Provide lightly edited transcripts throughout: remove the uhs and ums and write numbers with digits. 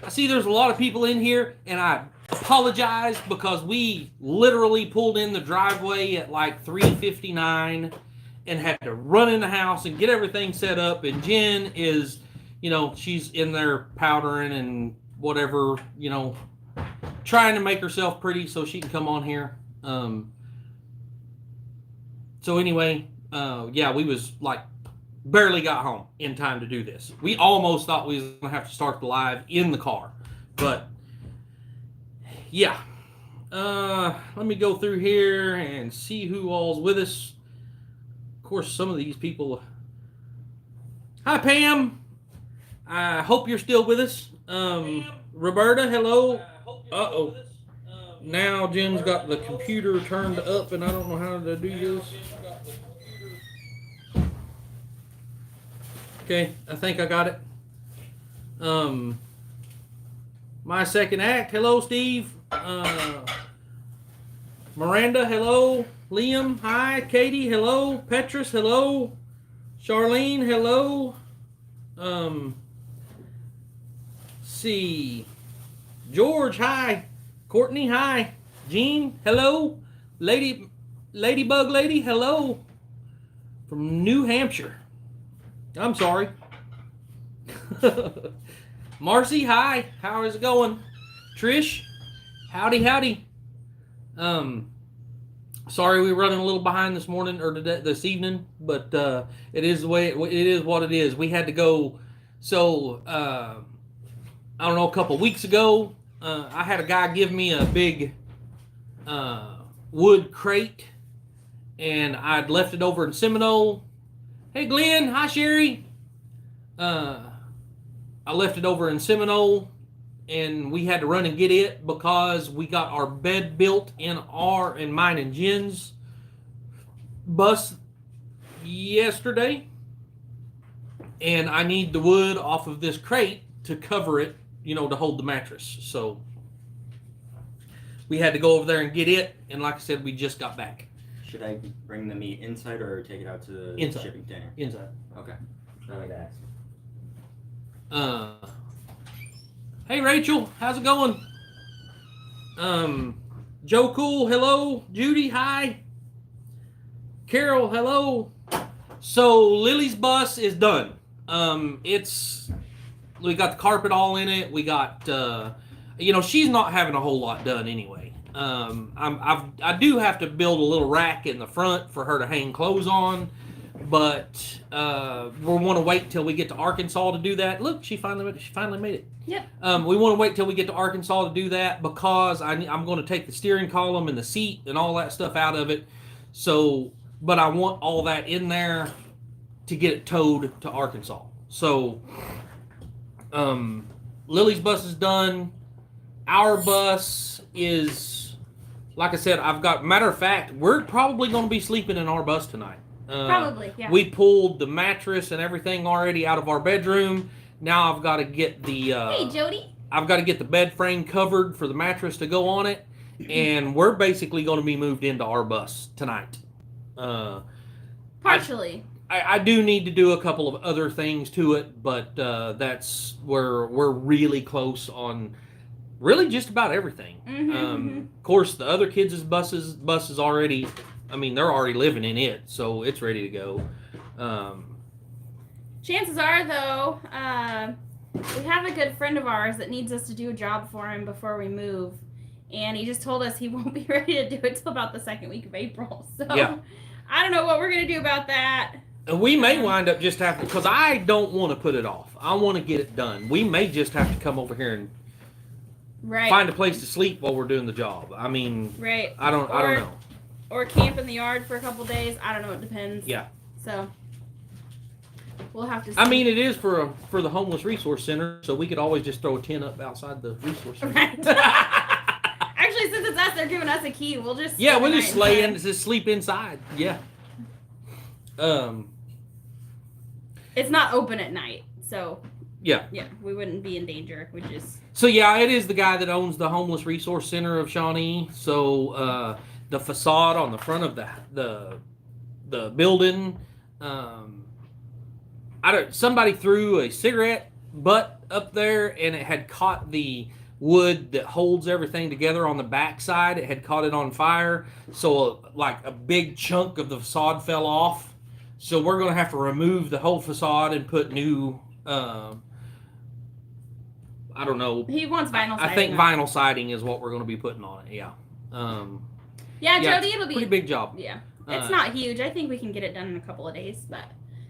I see there's a lot of people in here, and I apologize because we literally pulled in the driveway at like 3:59 and had to run in the house and get everything set up. And Jen is, she's in there powdering and whatever, trying to make herself pretty so she can come on here. So anyway, we was like barely got home in time to do this. We almost thought we was gonna have to start the live in the car, but yeah. Let me go through here and see who all's with us. Of course, some of these people. Hi, Pam. I hope you're still with us. Roberta, hello. Uh-oh. Now Jim's got the computer turned up, and I don't know how to do this. Okay, I think I got it. My second act. Hello, Steve. Miranda, hello. Liam, hi. Katie, hello. Petrus, hello. Charlene, hello. See. George, hi. Courtney, hi. Jean, hello. Ladybug Lady, hello. From New Hampshire. I'm sorry. Marcy, hi. How is it going? Trish, howdy. Sorry we're running a little behind this morning or this evening, but it is the way it is what it is. We had to go. So I don't know. A couple weeks ago, I had a guy give me a big wood crate, and I'd left it over in Seminole. Hey, Glenn. Hi, Sherry. I left it over in Seminole, and we had to run and get it because we got our bed built in mine and Jen's bus yesterday, and I need the wood off of this crate to cover it, to hold the mattress. So we had to go over there and get it, and like I said, we just got back. Should I bring the meat inside or take it out to the shipping container? Inside. Okay. I like to ask. Hey Rachel, how's it going? Joe Cool, hello. Judy, hi. Carol, hello. So Lily's bus is done. We got the carpet all in it. We got she's not having a whole lot done anyway. I do have to build a little rack in the front for her to hang clothes on, but we want to wait till we get to Arkansas to do that. Look, she finally made it. Yep. We want to wait till we get to Arkansas to do that because I'm going to take the steering column and the seat and all that stuff out of it. So, but I want all that in there to get it towed to Arkansas. So, Lily's bus is done. Our bus is, like I said, matter of fact, we're probably going to be sleeping in our bus tonight. Probably, yeah. We pulled the mattress and everything already out of our bedroom. Now I've got to get the... hey, Jody. I've got to get the bed frame covered for the mattress to go on it. And we're basically going to be moved into our bus tonight. Partially. I do need to do a couple of other things to it, but that's where we're really close on really just about everything. Of course, the other kids' buses already... they're already living in it, so it's ready to go. Chances are, though, we have a good friend of ours that needs us to do a job for him before we move. And he just told us he won't be ready to do it till about the second week of April. So yeah. I don't know what we're going to do about that. We may wind up just having, because I don't want to put it off. I want to get it done. We may just have to come over here and find a place to sleep while we're doing the job. Right. I don't know. Or camp in the yard for a couple days. I don't know. It depends. Yeah. So we'll have to see. It is for the homeless resource center, so we could always just throw a tent up outside the resource center. Right. Actually, since it's us, they're giving us a key. We'll just we'll just sleep inside. Yeah. It's not open at night, so. Yeah. Yeah, we wouldn't be in danger. We just. So yeah, it is the guy that owns the homeless resource center of Shawnee. So the facade on the front of the building, somebody threw a cigarette butt up there, and it had caught the wood that holds everything together on the back side. It had caught it on fire, so like a big chunk of the facade fell off. So we're going to have to remove the whole facade and put new. I don't know. He wants vinyl siding. I think vinyl siding is what we're going to be putting on it. Yeah. Yeah, Jody, it'll be pretty big job. Yeah, it's not huge. I think we can get it done in a couple of days, but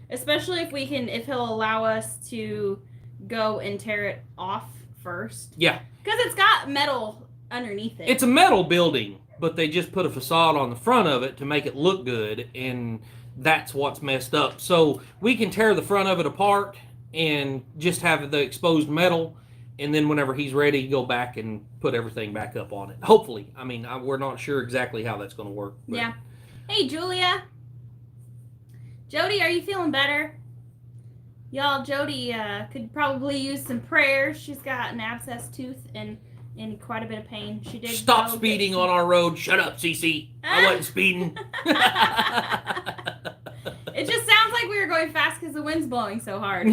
especially if he'll allow us to go and tear it off first. Yeah. Because it's got metal underneath it. It's a metal building, but they just put a facade on the front of it to make it look good, and that's what's messed up. So we can tear the front of it apart and just have the exposed metal, and then whenever he's ready, go back and put everything back up on it. Hopefully. I mean, we're not sure exactly how that's going to work. But. Yeah. Hey, Julia. Jody, are you feeling better? Y'all, Jody could probably use some prayers. She's got an abscessed tooth and in quite a bit of pain. She did. Stop speeding on our road. Shut up, Cece. I wasn't speeding. It just sounds like we were going fast because the wind's blowing so hard.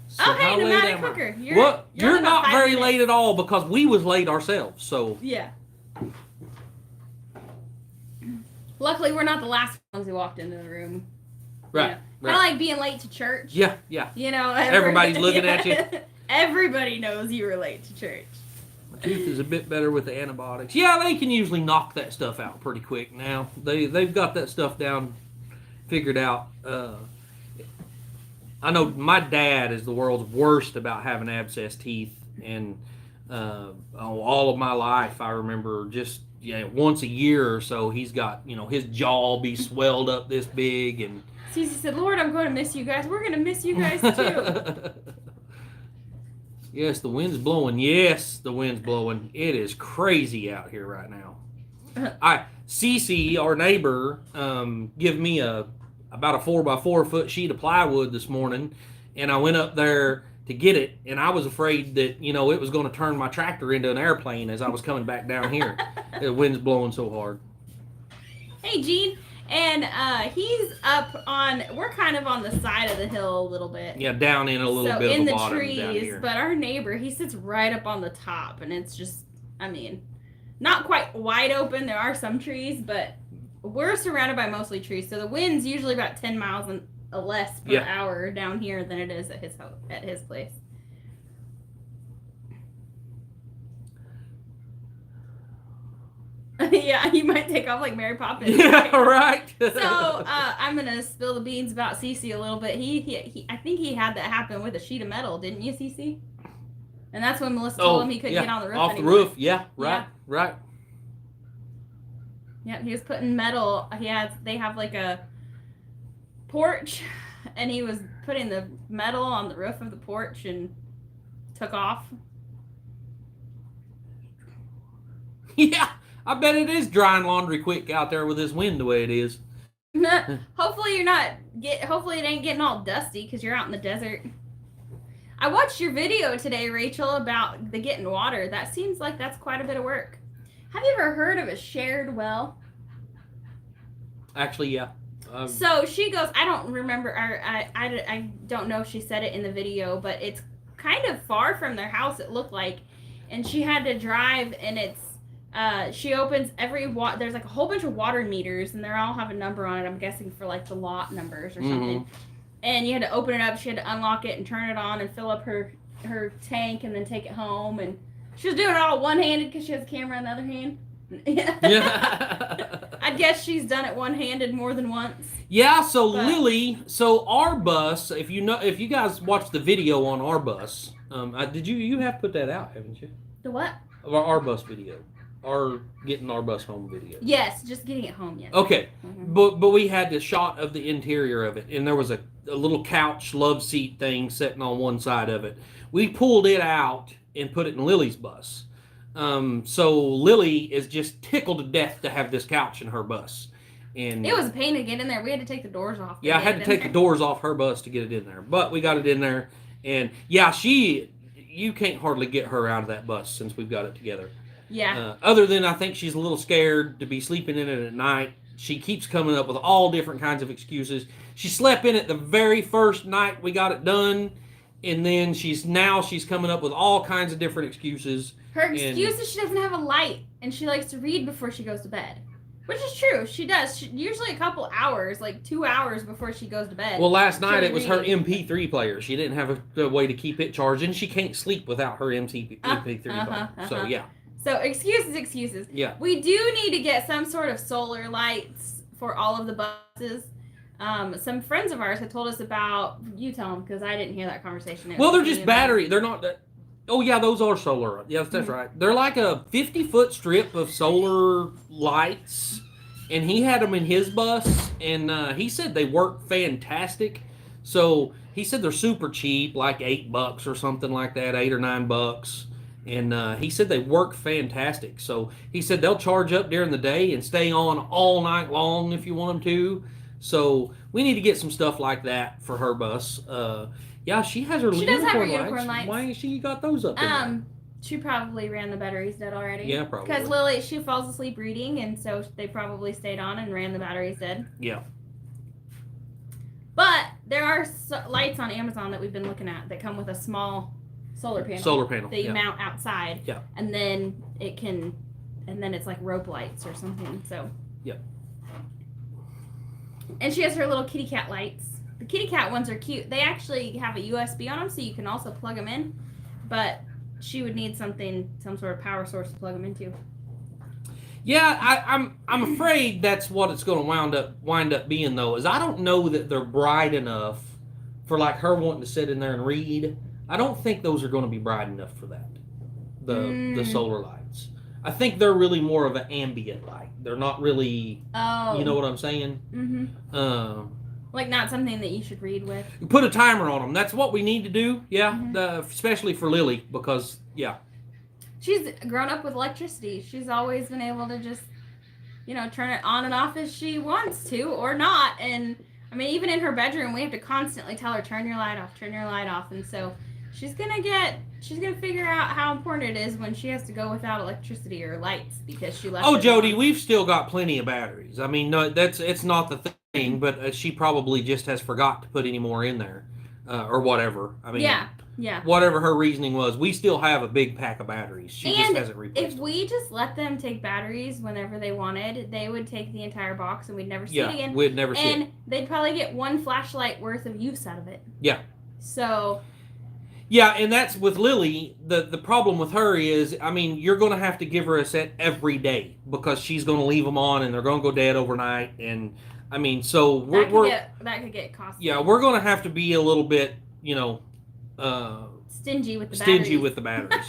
So hey, pneumatic cooker. You're not very late at all because we was late ourselves. So yeah. Luckily, we're not the last ones who walked into the room. Right. You know? Kind of like being late to church. Yeah. You know, everybody's looking at you. Everybody knows you were late to church. My tooth is a bit better with the antibiotics. Yeah, they can usually knock that stuff out pretty quick now. They've got that stuff down, figured out. I know my dad is the world's worst about having abscessed teeth, and all of my life I remember just once a year or so he's got his jaw be swelled up this big, and Cece said, "Lord, I'm going to miss you guys. We're going to miss you guys too." Yes, the wind's blowing. Yes, the wind's blowing. It is crazy out here right now. Cece, our neighbor, give me about a 4x4 foot sheet of plywood this morning, and I went up there to get it, and I was afraid that it was going to turn my tractor into an airplane as I was coming back down here. The wind's blowing so hard. Hey, Gene. And he's up on, we're kind of on the side of the hill a little bit. Yeah, down in a little bit in of the bottom trees, down here. But our neighbor, he sits right up on the top, and it's just, not quite wide open. There are some trees, but we're surrounded by mostly trees. So the wind's usually about 10 miles less per hour down here than it is at his place. Yeah, you might take off like Mary Poppins. Yeah, right. So I'm gonna spill the beans about Cece a little bit. He I think he had that happen with a sheet of metal, didn't you, Cece? And that's when Melissa told him he couldn't get on the roof off anymore. the roof. Yeah, right. Yep, he was putting metal. They have like a porch, and he was putting the metal on the roof of the porch and took off. Yeah. I bet it is drying laundry quick out there with this wind the way it is. Hopefully hopefully it ain't getting all dusty because you're out in the desert. I watched your video today, Rachel, about the getting water. That seems like that's quite a bit of work. Have you ever heard of a shared well? Actually, yeah. So she goes, I don't remember, I don't know if she said it in the video, but it's kind of far from their house, it looked like. And she had to drive, and it's, she opens there's like a whole bunch of water meters, and they all have a number on it, I'm guessing for like the lot numbers or something. Mm-hmm. And you had to open it up, she had to unlock it and turn it on and fill up her tank and then take it home. And she was doing it all one-handed because she has a camera in the other hand. Yeah. I guess she's done it one-handed more than once. Yeah, Lily, our bus, if you guys watched the video on our bus, you have put that out, haven't you? The what? Our bus video. Our getting our bus home video. Yes, just getting it home, yes. Okay. Mm-hmm. But we had the shot of the interior of it, and there was a little couch love seat thing sitting on one side of it. We pulled it out and put it in Lily's bus. So Lily is just tickled to death to have this couch in her bus. And it was a pain to get in there. We had to take the doors off. Yeah, I had to take the doors off her bus to get it in there. But we got it in there. And yeah, you can't hardly get her out of that bus since we've got it together. Yeah. Other than I think she's a little scared to be sleeping in it at night she keeps coming up with all different kinds of excuses. She slept in it the very first night we got it done, and then she's coming up with all kinds of different excuses. Her excuse is she doesn't have a light, and she likes to read before she goes to bed. Which is true. She does. Usually a couple hours, like 2 hours before she goes to bed. Well, last night it was her MP3 player. She didn't have a way to keep it charged, and she can't sleep without her MP3 player. So, yeah. So, excuses. Yeah. We do need to get some sort of solar lights for all of the buses. Some friends of ours had told us about, you tell them, because I didn't hear that conversation. Well, they're just battery. They're not... Oh, yeah, those are solar. Yes, that's right. They're like a 50-foot strip of solar lights, and he had them in his bus, and he said they work fantastic. So he said they're super cheap, like $8 or something like that, $8 or $9. And he said they work fantastic. So he said they'll charge up during the day and stay on all night long if you want them to. So we need to get some stuff like that for her bus. Yeah, she has her She does have her unicorn lights. Why has she got those up there? She probably ran the batteries dead already. Yeah, probably. Because Lily, she falls asleep reading, and so they probably stayed on and ran the batteries dead. Yeah. But there are lights on Amazon that we've been looking at that come with a small solar panel. That you mount outside. Yeah. And then it's like rope lights or something. So. Yep. And she has her little kitty cat lights. The kitty cat ones are cute. They actually have a USB on them, so you can also plug them in. But she would need some sort of power source to plug them into. Yeah, I'm afraid that's what it's going to wind up being though. Is I don't know that they're bright enough for like her wanting to sit in there and read. I don't think those are going to be bright enough for that. The solar lights. I think they're really more of an ambient light. They're not really. Oh. You know what I'm saying? Mm-hmm. Like not something that you should read with. Put a timer on them. That's what we need to do. Yeah, especially for Lily because she's grown up with electricity. She's always been able to just, turn it on and off as she wants to or not. And I mean, even in her bedroom, we have to constantly tell her turn your light off. And so she's gonna figure out how important it is when she has to go without electricity or lights because she left. Oh, Jody, we've still got plenty of batteries. I mean, no, it's not the thing, but she probably just has forgot to put any more in there, or whatever. I mean, yeah. Whatever her reasoning was, we still have a big pack of batteries. She just hasn't replaced them. If we just let them take batteries whenever they wanted, they would take the entire box and we'd never see it again. We'd never see it. And they'd probably get one flashlight worth of use out of it. Yeah. So. Yeah, and that's with Lily. The problem with her is, I mean, you're going to have to give her a set every day because she's going to leave them on and they're going to go dead overnight. And I mean, so that could get costly. Yeah, we're going to have to be a little bit, stingy with the batteries.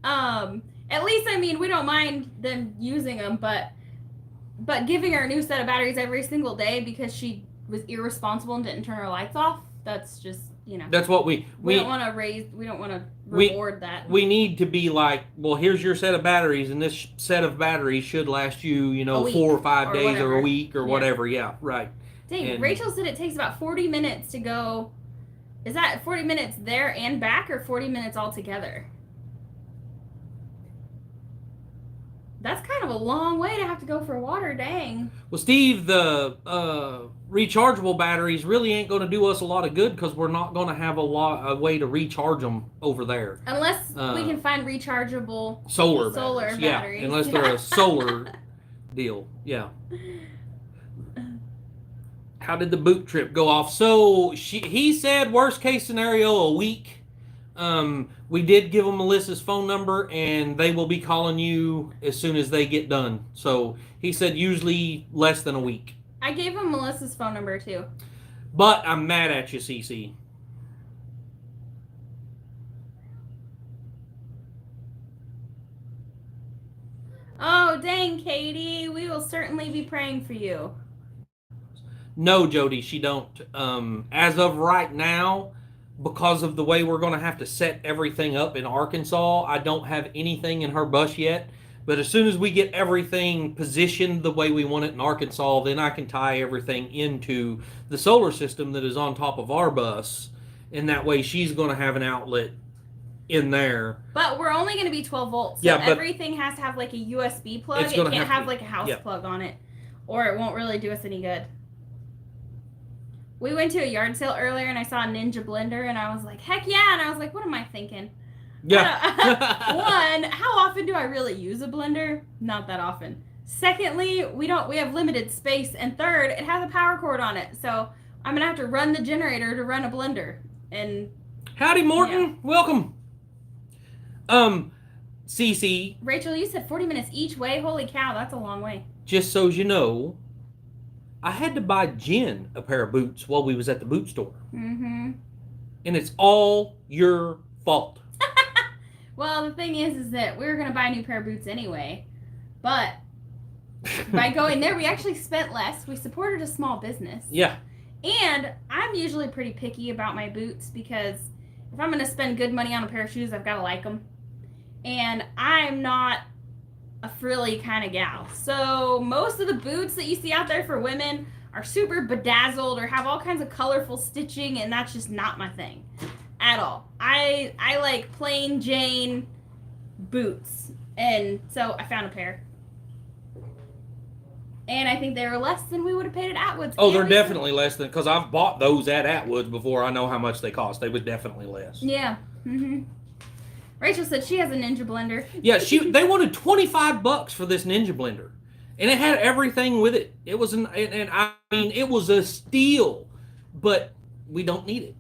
Yeah. At least I mean we don't mind them using them, but giving her a new set of batteries every single day because she was irresponsible and didn't turn her lights off. That's just That's what we don't want to reward that. We need to be like, well, here's your set of batteries, and this set of batteries should last you, 4 or 5 days or a week or whatever. Yeah, right. Dang, Rachel said it takes about 40 minutes to go. Is that 40 minutes there and back, or 40 minutes altogether? That's kind of a long way to have to go for water, dang. Well, Steve, the rechargeable batteries really ain't going to do us a lot of good because we're not going to have a way to recharge them over there. Unless we can find rechargeable solar batteries. Yeah, unless they're a solar deal. Yeah. How did the boot trip go off? So he said worst case scenario a week. We did give them Melissa's phone number, and they will be calling you as soon as they get done. So he said usually less than a week. I gave him Melissa's phone number too. But I'm mad at you, Cece. Oh, dang, Katie. We will certainly be praying for you. No, Jody, she don't. As of right now, because of the way we're going to have to set everything up in Arkansas, I don't have anything in her bus yet. But as soon as we get everything positioned the way we want it in Arkansas, then I can tie everything into the solar system that is on top of our bus. And that way she's going to have an outlet in there. But we're only going to be 12 volts. So everything has to have like a USB plug. It can't have like a house plug on it. or it won't really do us any good. We went to a yard sale earlier and I saw a Ninja blender and I was like, heck yeah. And I was like, what am I thinking? Yeah. One, how often do I really use a blender? Not that often. Secondly, we have limited space. And third, it has a power cord on it. So I'm going to have to run the generator to run a blender. And Howdy, Morton. Welcome. Cece. Rachel, you said 40 minutes each way. Holy cow, that's a long way. Just so you know, I had to buy Jen a pair of boots while we was at the boot store. Mm-hmm. And it's all your fault. Well, the thing is that we were going to buy a new pair of boots anyway. But by going there, we actually spent less. We supported a small business. Yeah. And I'm usually pretty picky about my boots because if I'm going to spend good money on a pair of shoes, I've got to like them. And I'm not a frilly kind of gal. So most of the boots that you see out there for women are super bedazzled or have all kinds of colorful stitching, and that's just not my thing at all. I like plain Jane boots, and so I found a pair. And I think they were less than we would have paid at Atwood's. Oh, they're definitely less than, because I've bought those at Atwood's before. I know how much they cost. They was definitely less. Yeah. Mm-hmm. Rachel said she has a Ninja blender. Yeah, they wanted $25 for this Ninja blender, and it had everything with it. It was it was a steal, but we don't need it.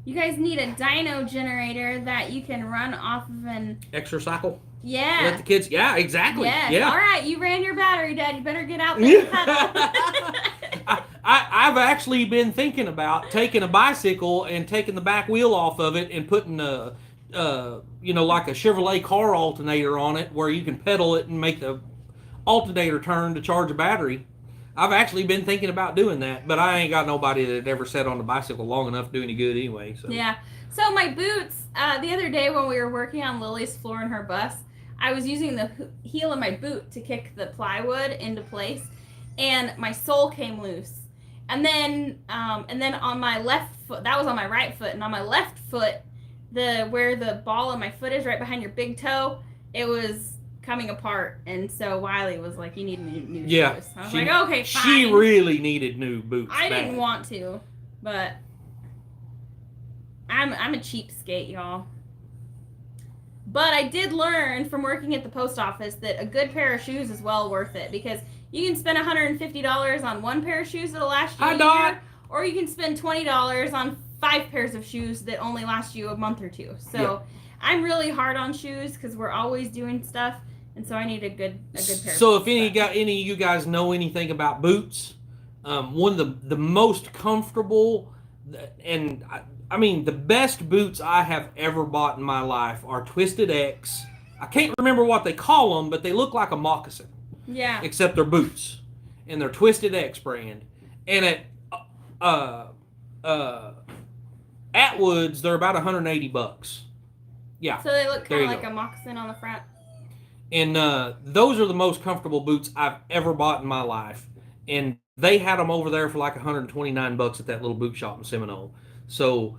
You guys need a dyno generator that you can run off of an extra cycle. Yeah. Let the kids. Yeah, exactly. Yes. Yeah. All right, you ran your battery, Dad. You better get out there and pedal. I've actually been thinking about taking a bicycle and taking the back wheel off of it and putting a like a Chevrolet car alternator on it where you can pedal it and make the alternator turn to charge a battery. I've actually been thinking about doing that, but I ain't got nobody that ever sat on the bicycle long enough to do any good anyway. So. Yeah. So my boots, the other day when we were working on Lily's floor in her bus, I was using the heel of my boot to kick the plywood into place, and my sole came loose. And then on my left foot, that was on my right foot, and on my left foot, where the ball of my foot is right behind your big toe, it was coming apart. And so Wiley was like, you need new shoes. I was like, okay, fine. She really needed new boots. I didn't want to, but I'm a cheapskate, y'all. But I did learn from working at the post office that a good pair of shoes is well worth it, because you can spend $150 on one pair of shoes that'll last you a year, or you can spend $20 on 5 pairs of shoes that only last you a month or two. So yeah. I'm really hard on shoes because we're always doing stuff, and so I need a good pair. So if any of you guys know anything about boots, one of the most comfortable and I mean the best boots I have ever bought in my life are Twisted X. I can't remember what they call them, but they look like a moccasin. Yeah. Except they're boots, and they're Twisted X brand. And at Atwood's, they're about $180. Yeah. So they look kind of like a moccasin on the front. And those are the most comfortable boots I've ever bought in my life. And they had them over there for like $129 at that little boot shop in Seminole. So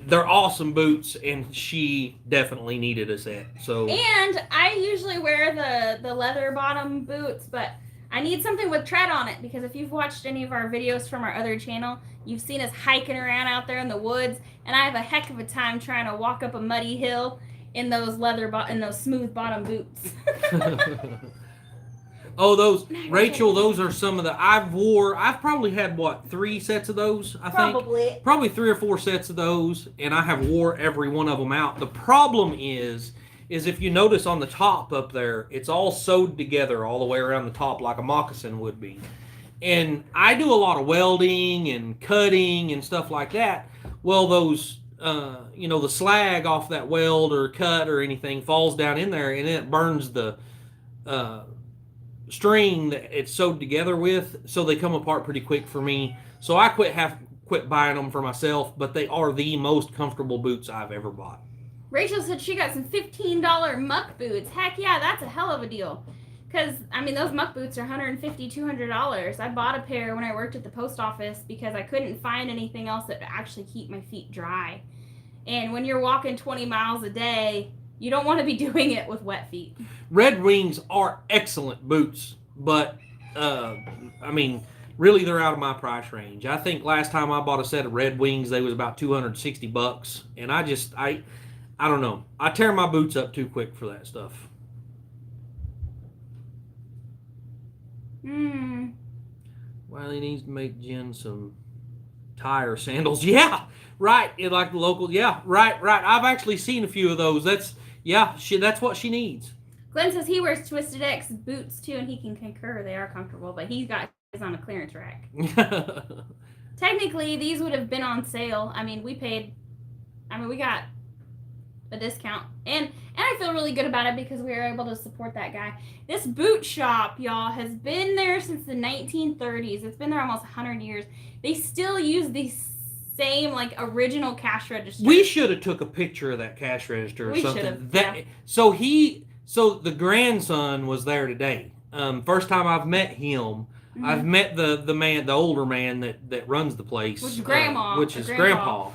they're awesome boots, and she definitely needed a set. So. And I usually wear the leather bottom boots, but I need something with tread on it, because if you've watched any of our videos from our other channel, you've seen us hiking around out there in the woods, and I have a heck of a time trying to walk up a muddy hill in those those smooth bottom boots. Oh, those, Rachel, those are some of the, I've probably had, 3 sets of those, I think? Probably 3 or 4 sets of those, and I have wore every one of them out. The problem is if you notice on the top up there, it's all sewed together all the way around the top like a moccasin would be. And I do a lot of welding and cutting and stuff like that. Well, those, the slag off that weld or cut or anything falls down in there, and it burns the string that it's sewed together with, so they come apart pretty quick for me. So I quit buying them for myself, but they are the most comfortable boots I've ever bought. Rachel said she got some $15 muck boots. Heck yeah, that's a hell of a deal. Because, those muck boots are $150, $200. I bought a pair when I worked at the post office because I couldn't find anything else that would actually keep my feet dry. And when you're walking 20 miles a day, you don't want to be doing it with wet feet. Red Wings are excellent boots. but I mean, really, they're out of my price range. I think last time I bought a set of Red Wings, they was about $260, and I don't know. I tear my boots up too quick for that stuff. Wiley needs to make Jen some tire sandals. Yeah, right. Like the local. Yeah, right. I've actually seen a few of those. That's that's what she needs. Glenn says he wears Twisted X boots too, and he can concur they are comfortable, but he's got his on a clearance rack. Technically, these would have been on sale. I mean, we got a discount, and I feel really good about it because we were able to support that guy. This boot shop, y'all, has been there since the 1930s. It's been there almost 100 years. They still use these same like original cash register. We should have took a picture of that cash register or something. Yeah. So the grandson was there today. First time I've met him. Mm-hmm. I've met the older man that runs the place, which is grandma, which is grandpa.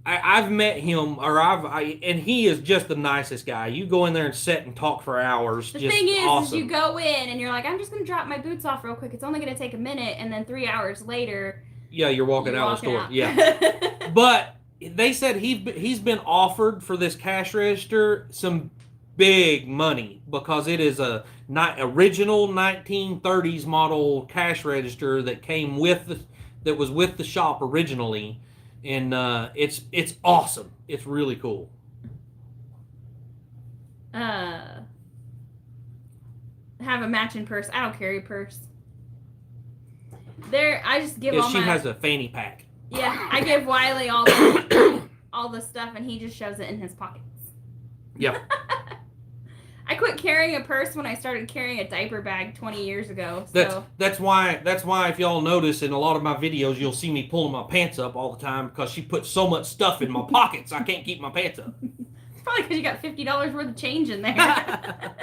I've met him, and he is just the nicest guy. You go in there and sit and talk for hours. The just thing is awesome. You go in and you're like, I'm just gonna drop my boots off real quick. It's only gonna take a minute, and then 3 hours later, yeah, you're walking out of the store. Yeah, but they said he's been offered for this cash register some big money because it is a original 1930s model cash register that came that was with the shop originally. And it's awesome. It's really cool. Have a matching purse. I don't carry a purse. I just give all she my... has a fanny pack. Yeah, I give Wiley all the stuff, and he just shoves it in his pockets. Yep. I quit carrying a purse when I started carrying a diaper bag 20 years ago. So that's why if y'all notice in a lot of my videos you'll see me pulling my pants up all the time because she puts so much stuff in my pockets I can't keep my pants up. It's probably because you got $50 worth of change in there.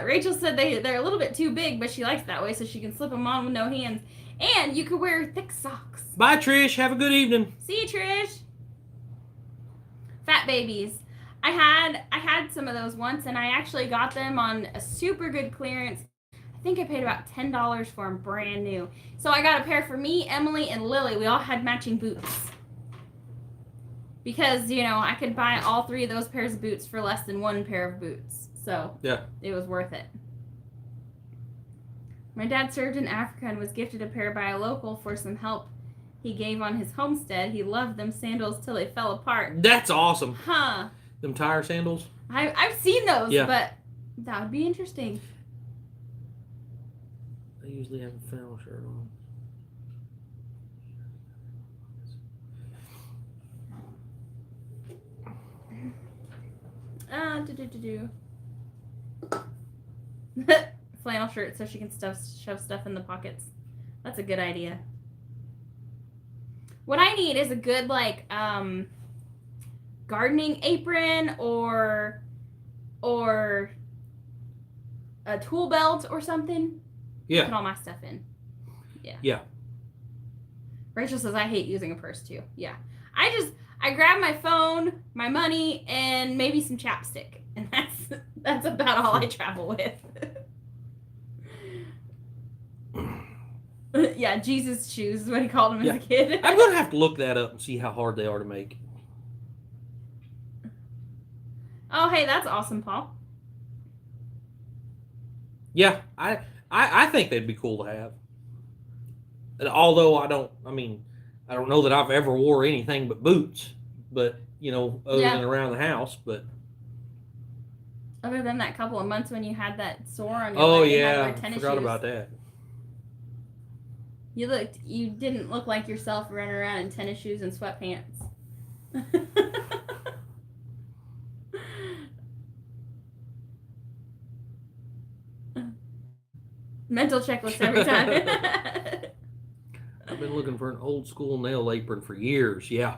Rachel said they're a little bit too big, but she likes that way so she can slip them on with no hands. And you can wear thick socks. Bye, Trish. Have a good evening. See you, Trish. Fat babies. I had some of those once, and I actually got them on a super good clearance. I think I paid about $10 for them brand new. So I got a pair for me, Emily, and Lily. We all had matching boots. Because, I could buy all 3 of those pairs of boots for less than 1 pair of boots. So yeah, it was worth it. My dad served in Africa and was gifted a pair by a local for some help he gave on his homestead. He loved them sandals till they fell apart. That's awesome. Huh. Them tire sandals? I've seen those, yeah. But that would be interesting. I usually have a flannel shirt on. Flannel shirt so she can shove stuff in the pockets. That's a good idea. What I need is a good gardening apron or a tool belt or something. Yeah. Put all my stuff in. Yeah. Yeah. Rachel says I hate using a purse too. Yeah. I grab my phone, my money, and maybe some chapstick. And that's about all I travel with. Yeah, Jesus shoes is what he called them as a kid. I'm going to have to look that up and see how hard they are to make. Oh, hey, that's awesome, Paul. Yeah, I think they'd be cool to have. And although I don't know that I've ever wore anything but boots, but, other than around the house, but. Other than that couple of months when you had that sore on your leg. Oh, and yeah, had to wear I tennis forgot shoes. about that. You didn't look like yourself running around in tennis shoes and sweatpants. Mental checklist every time. I've been looking for an old school nail apron for years. Yeah.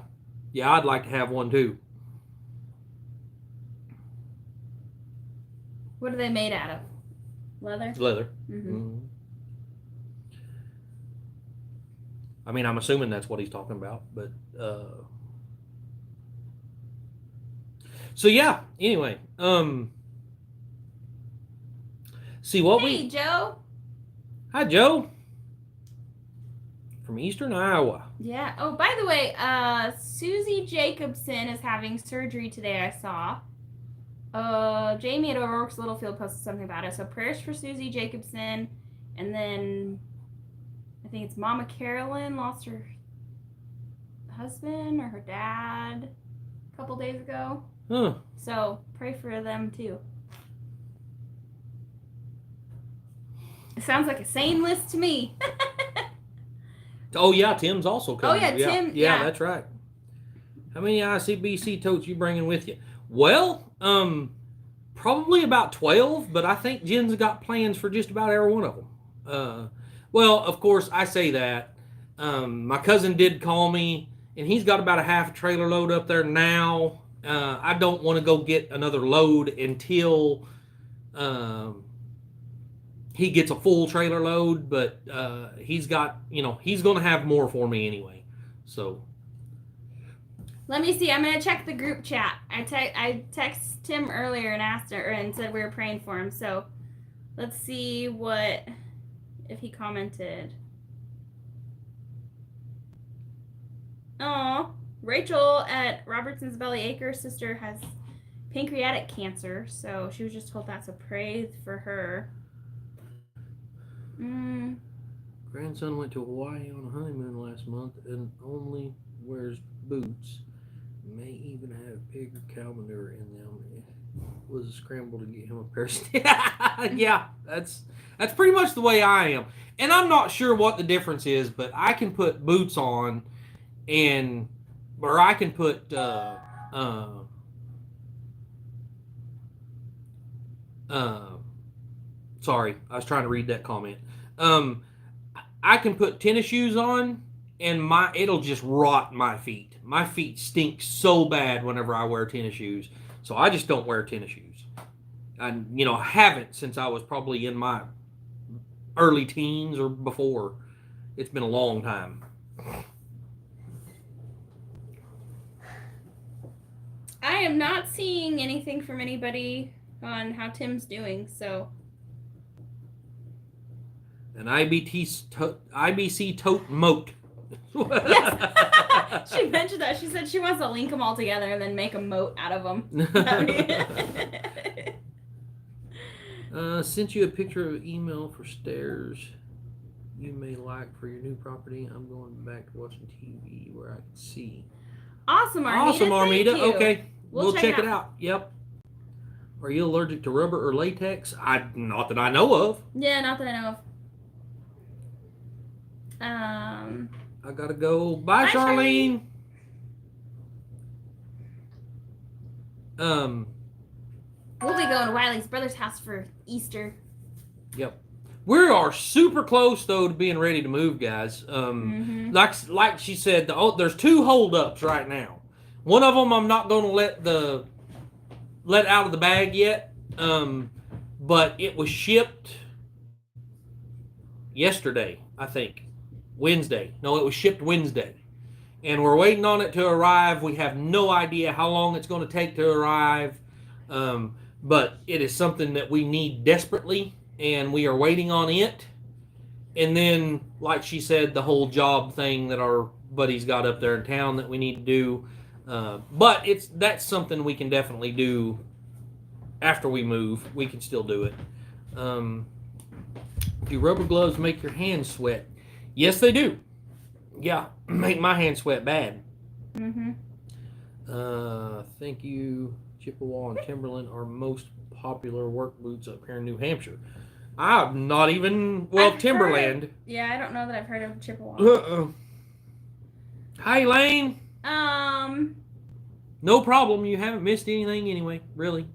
Yeah, I'd like to have one too. What are they made out of? Leather? Leather. Mm-hmm. Mm-hmm. I mean, I'm assuming that's what he's talking about, but so yeah. Anyway, See what Hey, Joe. Hi, Joe. From Eastern Iowa. Yeah. Oh, by the way, Susie Jacobson is having surgery today. I saw. Jamie at O'Rourke's Littlefield posted something about it. So prayers for Susie Jacobson, and then I think it's Mama Carolyn lost her husband or her dad a couple days ago. Huh. So pray for them too. It sounds like a sane list to me. Oh yeah, Tim's also coming. Oh, yeah, Tim, Yeah, yeah. that's right. How many ICBC totes you bringing with you? Well, probably about 12, but I think Jen's got plans for just about every one of them. Well, of course, I say that. My cousin did call me, and he's got about a half a trailer load up there now. I don't want to go get another load until he gets a full trailer load, but he's got, he's going to have more for me anyway. So. Let me see. I'm gonna check the group chat. I texted Tim earlier and asked her and said we were praying for him. So let's see if he commented. Oh, Rachel at Robertson's Belly Acres sister has pancreatic cancer, so she was just told that. So pray for her. Grandson went to Hawaii on a honeymoon last month and only wears boots. May even have pig or cow manure in them. It was a scramble to get him a pair of Yeah, that's pretty much the way I am. And I'm not sure what the difference is, but I can put boots on or I can put sorry, I was trying to read that comment. I can put tennis shoes on and it'll just rot my feet. My feet stink so bad whenever I wear tennis shoes. So I just don't wear tennis shoes. I haven't since I was probably in my early teens or before. It's been a long time. I am not seeing anything from anybody on how Tim's doing, so. An IBC tote moat. Yes. She mentioned that. She said she wants to link them all together and then make a moat out of them. Sent you a picture of email for stairs you may like for your new property. I'm going back to watching TV where I can see. Awesome, Armida. Awesome, Armida. Thank you. Okay. We'll check it out. out. Yep. Are you allergic to rubber or latex? Not that I know of. Yeah, not that I know of. I gotta go. Bye, Charlene. We'll be going to Wiley's brother's house for Easter. Yep. We are super close though to being ready to move, guys. Like she said, there's 2 holdups right now. One of them I'm not going to let out of the bag yet, but it was shipped yesterday, I think. Wednesday. No, it was shipped Wednesday. And we're waiting on it to arrive. We have no idea how long it's going to take to arrive. But it is something that we need desperately, and we are waiting on it. And then, like she said, the whole job thing that our buddy's got up there in town that we need to do. But that's something we can definitely do after we move. We can still do it. Do rubber gloves make your hands sweat? Yes, they do. Yeah, make my hands sweat bad. Thank you. Chippewa and Timberland are most popular work boots up here in New Hampshire. I've not even... Well, Timberland. Yeah, I don't know that I've heard of Chippewa. Hi, Lane. No problem. You haven't missed anything anyway, really.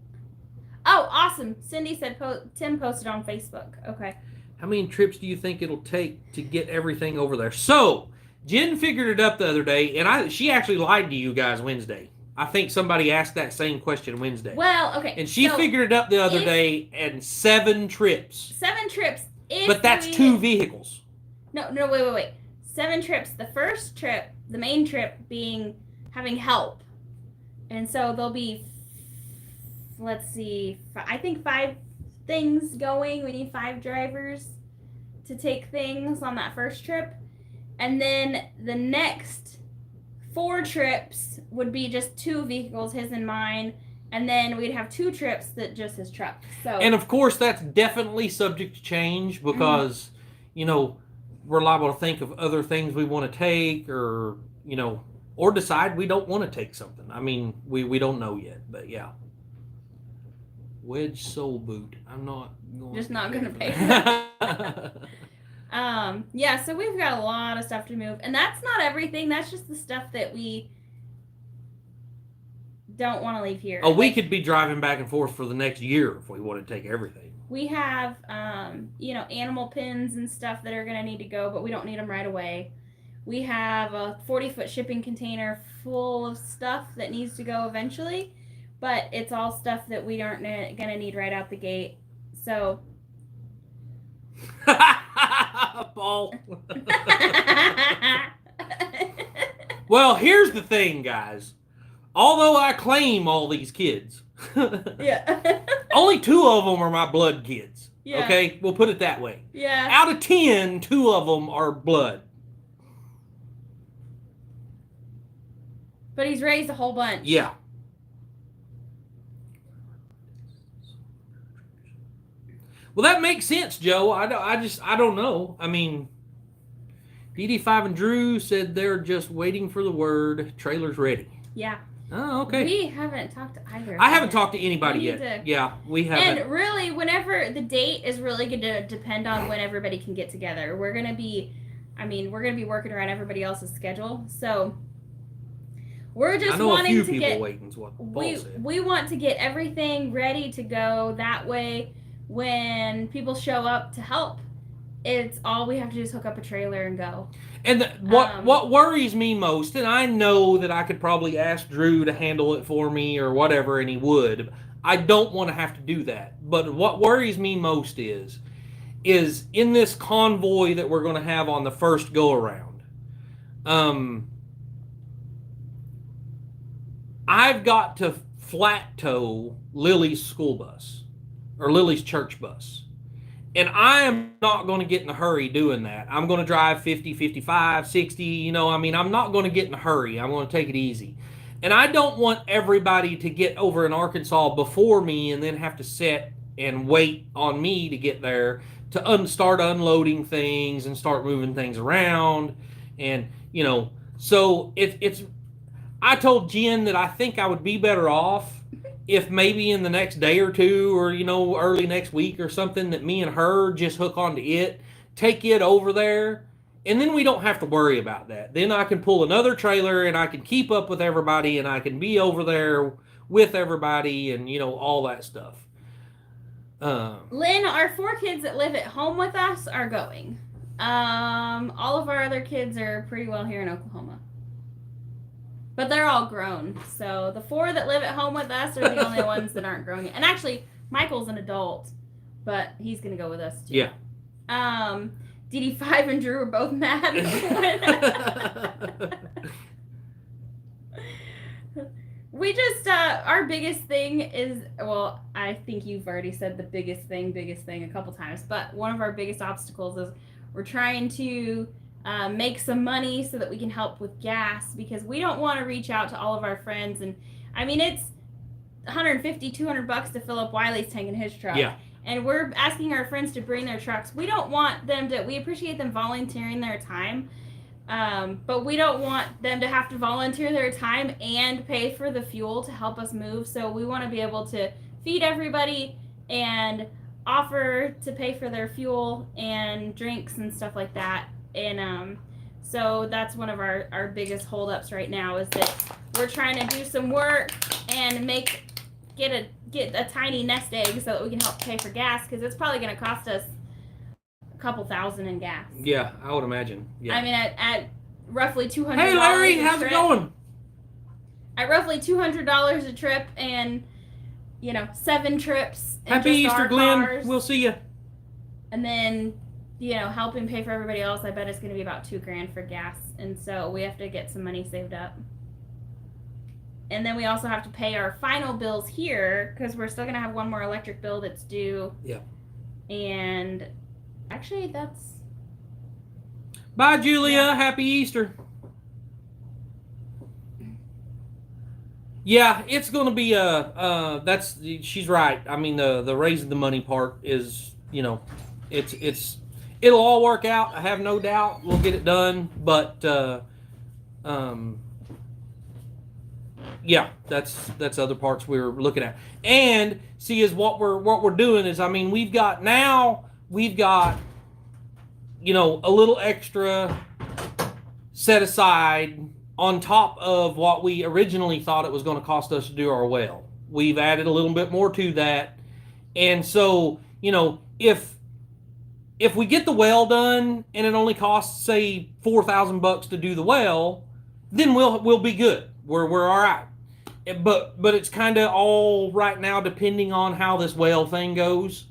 Oh, awesome. Cindy said Tim posted on Facebook. Okay. How many trips do you think it'll take to get everything over there? So, Jen figured it up the other day, and she actually lied to you guys Wednesday. I think somebody asked that same question Wednesday. Well, okay. And she figured it up the other day and 7 trips. 7 trips. But that's 2 vehicles. No, wait. 7 trips. The first trip, the main trip, being having help. And so there'll be, let's see, I think 5 things going. We need 5 drivers to take things on that first trip. And then the next 4 trips would be just 2 vehicles, his and mine. And then we'd have 2 trips that just his truck. So, and of course, that's definitely subject to change because, you know, we're liable to think of other things we want to take or, you know, or decide we don't want to take something. I mean, we don't know yet, but yeah. Wedge sole boot. I'm not going just to not going to pay for that. that. Yeah, so we've got a lot of stuff to move. And that's not everything. That's just the stuff that we don't want to leave here. Oh, we could be driving back and forth for the next year if we want to take everything. We have, you know, animal pins and stuff that are going to need to go, but we don't need them right away. We have a 40-foot shipping container full of stuff that needs to go eventually, but it's all stuff that we aren't going to need right out the gate. So. Paul. Well, here's the thing, guys. Although I claim all these kids, yeah. only 2 of them are my blood kids. Yeah. Okay? We'll put it that way. Yeah. Out of 10, 2 of them are blood. But he's raised a whole bunch. Yeah. Well, that makes sense, Joe. I don't know. I mean, DD5 and Drew said they're just waiting for the word. Trailer's ready. Yeah. Oh, okay. We haven't talked to either. I haven't talked to anybody yet. Yeah, we haven't. And really, whenever the date is really going to depend on when everybody can get together. We're going to be working around everybody else's schedule. So we're just wanting to get. Waiting, what Paul said. We want to get everything ready to go. That way, when people show up to help, it's all we have to do is hook up a trailer and go. And what worries me most, and I know that I could probably ask Drew to handle it for me or whatever, and he would. I don't want to have to do that. But what worries me most is in this convoy that we're going to have on the first go around. I've got to flat tow Lily's school bus or Lily's church bus. And I am not going to get in a hurry doing that. I'm going to drive 50, 55, 60, you know, I mean, I'm not going to get in a hurry. I'm going to take it easy. And I don't want everybody to get over in Arkansas before me and then have to sit and wait on me to get there to start unloading things and start moving things around. And, you know, so I told Jen that I think I would be better off if maybe in the next day or 2 or, you know, early next week or something that me and her just hook onto it, take it over there, and then we don't have to worry about that. Then I can pull another trailer and I can keep up with everybody and I can be over there with everybody and, you know, all that stuff. Lynn, our 4 kids that live at home with us are going. All of our other kids are pretty well here in Oklahoma. But they're all grown. So the 4 that live at home with us are the only ones that aren't grown yet. And actually, Michael's an adult, but he's going to go with us too. Yeah. DD5 and Drew are both mad. We just, our biggest thing is, well, I think you've already said the biggest thing a couple times, but one of our biggest obstacles is we're trying to make some money so that we can help with gas, because we don't want to reach out to all of our friends. And I mean, it's $150-$200 to fill up Wiley's tank in his truck. Yeah. And we're asking our friends to bring their trucks. We don't want them to, we appreciate them volunteering their time, but we don't want them to have to volunteer their time and pay for the fuel to help us move. So we want to be able to feed everybody and offer to pay for their fuel and drinks and stuff like that. And so that's one of our biggest holdups right now, is that we're trying to do some work and get a tiny nest egg so that we can help pay for gas, because it's probably going to cost us a couple $1,000 in gas. Yeah, I would imagine. Yeah. I mean, at roughly $200. Hey, Larry, how's it going? At roughly $200 a trip, and 7 trips. Happy Easter, Glenn. Cars. We'll see you. And then, helping pay for everybody else, I bet it's going to be about $2,000 for gas. And so we have to get some money saved up. And then we also have to pay our final bills here because we're still going to have one more electric bill that's due. Yeah. And actually, that's... Bye, Julia. Yeah. Happy Easter. Yeah, it's going to be she's right. I mean, the raising the money part is, it'll all work out. I have no doubt we'll get it done. But, yeah, that's other parts we're looking at. And see, is what we're doing is, I mean, we've got, a little extra set aside on top of what we originally thought it was going to cost us to do our well. We've added a little bit more to that. And so, if we get the well done and it only costs, say, $4,000 to do the well, then we'll be good. We're all right. But it's kind of all right now depending on how this well thing goes.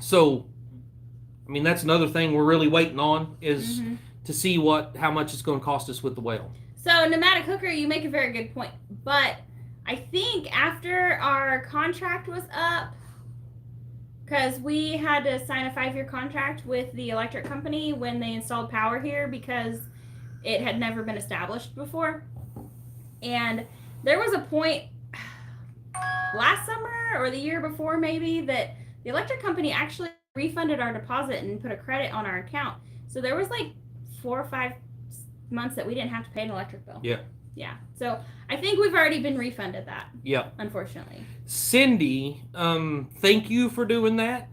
So, I mean, that's another thing we're really waiting on is to see how much it's going to cost us with the well. So, Pneumatic Hooker, you make a very good point. But I think after our contract was up, because we had to sign a 5-year contract with the electric company when they installed power here because it had never been established before. And there was a point last summer or the year before maybe that the electric company actually refunded our deposit and put a credit on our account. So there was like 4 or 5 months that we didn't have to pay an electric bill. Yeah. Yeah. So I think we've already been refunded that. Yeah. Unfortunately. Cindy, thank you for doing that.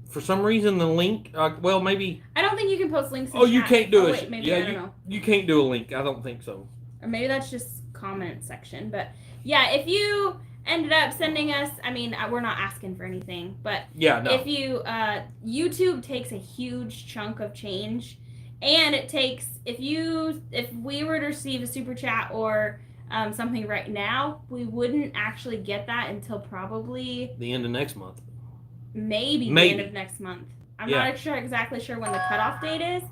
For some reason, the link, well, maybe. I don't think you can post links in you chat. can't do it. Wait, maybe, yeah, I don't know. You can't do a link. I don't think so. Or maybe that's just comment section. But yeah, if you ended up sending us, I mean, we're not asking for anything, but yeah, no. If you, YouTube takes a huge chunk of change, and it takes, if we were to receive a super chat or something right now, we wouldn't actually get that until probably the end of next month. Maybe the end of next month. I'm not exactly sure when the cutoff date is,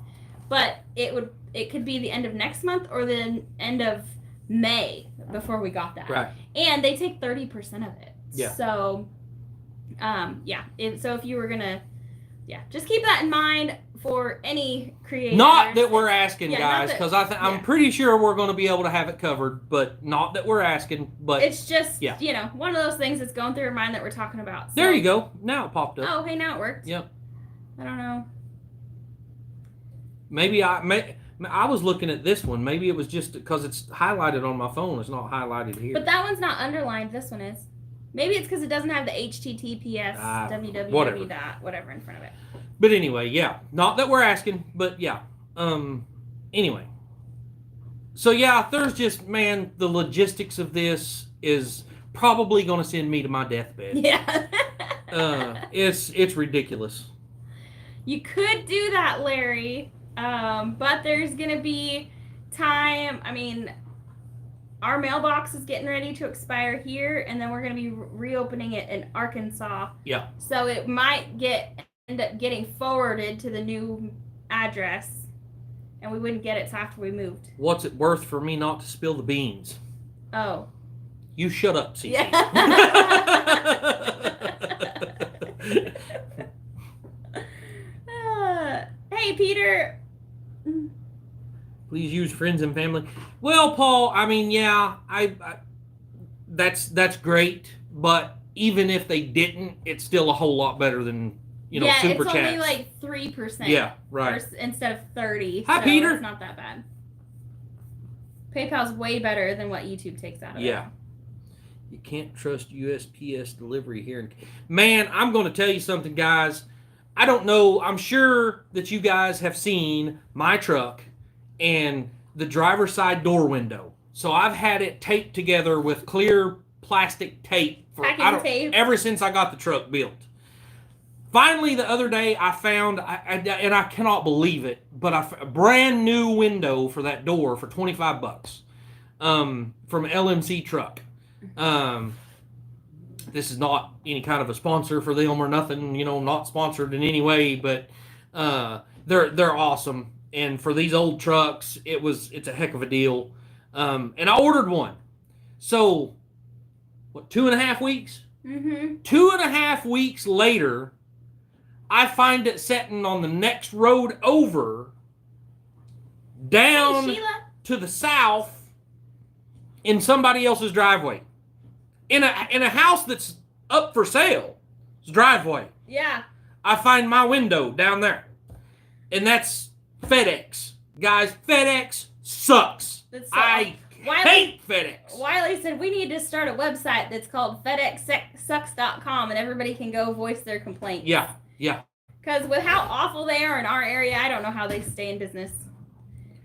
but it could be the end of next month or the end of May before we got that. Right. And they take 30% of it. Yeah. So, so if you were gonna, just keep that in mind for any creators. Not that we're asking, guys, because I'm pretty sure we're going to be able to have it covered, but not that we're asking. But it's just, one of those things that's going through your mind that we're talking about. So. There you go. Now it popped up. Oh, hey, now it worked. Yep. I don't know. Maybe I was looking at this one. Maybe it was just because it's highlighted on my phone. It's not highlighted here. But that one's not underlined. This one is. Maybe it's because it doesn't have the HTTPS www whatever in front of it. But anyway, yeah. Not that we're asking, but yeah. Anyway. So yeah, there's just, man, the logistics of this is probably going to send me to my deathbed. Yeah. It's ridiculous. You could do that, Larry. But there's going to be time. I mean, our mailbox is getting ready to expire here, and then we're going to be reopening it in Arkansas. Yeah. So it might end up getting forwarded to the new address, and we wouldn't get it till after we moved. What's it worth for me not to spill the beans? Oh. You shut up, Cece. Yeah. Hey, Peter. Please use friends and family. Well, Paul, I mean, yeah, I that's great, but even if they didn't, it's still a whole lot better than super chats. Yeah, it's only like 3%. Yeah, right. Instead of 30. Hi, Peter. It's not that bad. PayPal's way better than what YouTube takes out of it. Yeah. You can't trust USPS delivery here. Man, I'm going to tell you something, guys. I don't know. I'm sure that you guys have seen my truck and the driver's side door window. So I've had it taped together with clear plastic tape tape. ever since I got the truck built. Finally, the other day, I found, and I cannot believe it, but a brand new window for that door for $25 from LMC Truck. This is not any kind of a sponsor for them or nothing, not sponsored in any way, but they're awesome. And for these old trucks, it's a heck of a deal. And I ordered one. So, what, 2.5 weeks? Mm-hmm. 2.5 weeks later, I find it sitting on the next road over, down Hey, Sheila. to the south, in somebody else's driveway. In a house that's up for sale. It's driveway. Yeah. I find my window down there. And that's FedEx. Guys, FedEx sucks. I hate FedEx. Wiley said we need to start a website that's called FedExSucks.com and everybody can go voice their complaints. Yeah. Because with how awful they are in our area, I don't know how they stay in business.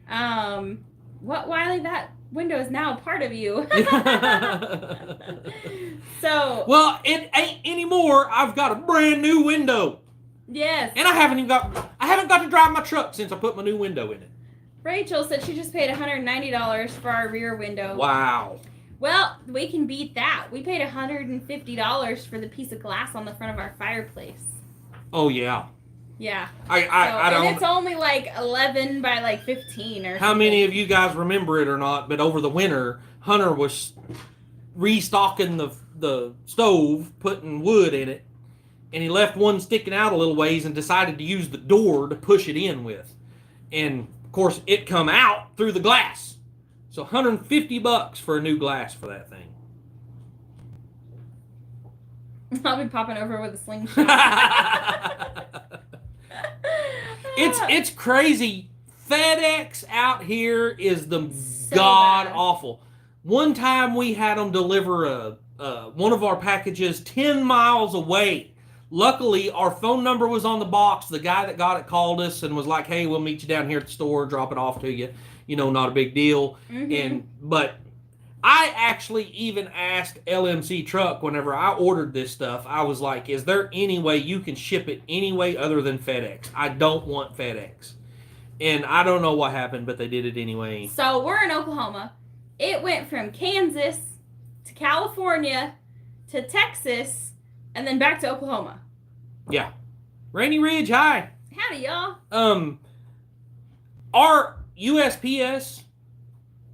What, Wiley? That window is now a part of you. So. Well, it ain't anymore. I've got a brand new window. Yes. And I haven't got to drive my truck since I put my new window in it. Rachel said she just paid $190 for our rear window. Wow. Well, we can beat that. We paid $150 for the piece of glass on the front of our fireplace. Oh yeah. Yeah. I don't. And it's only like 11 by like 15 or. How many of you guys remember it or not? But over the winter, Hunter was restocking the stove, putting wood in it, and he left one sticking out a little ways and decided to use the door to push it in with, and of course it come out through the glass. So $150 for a new glass for that thing. I'll be popping over with a slingshot. It's crazy. FedEx out here is the So god bad. awful. One time we had them deliver one of our packages 10 miles away. Luckily, our phone number was on the box. The guy that got it called us and was like, "Hey, we'll meet you down here at the store, drop it off to you. You know, not a big deal." Mm-hmm. But I actually even asked LMC Truck whenever I ordered this stuff. I was like, "Is there any way you can ship it any way other than FedEx? I don't want FedEx." And I don't know what happened, but they did it anyway. So we're in Oklahoma. It went from Kansas to California to Texas and then back to Oklahoma. Yeah. Rainy Ridge, hi. Howdy, y'all. Our USPS,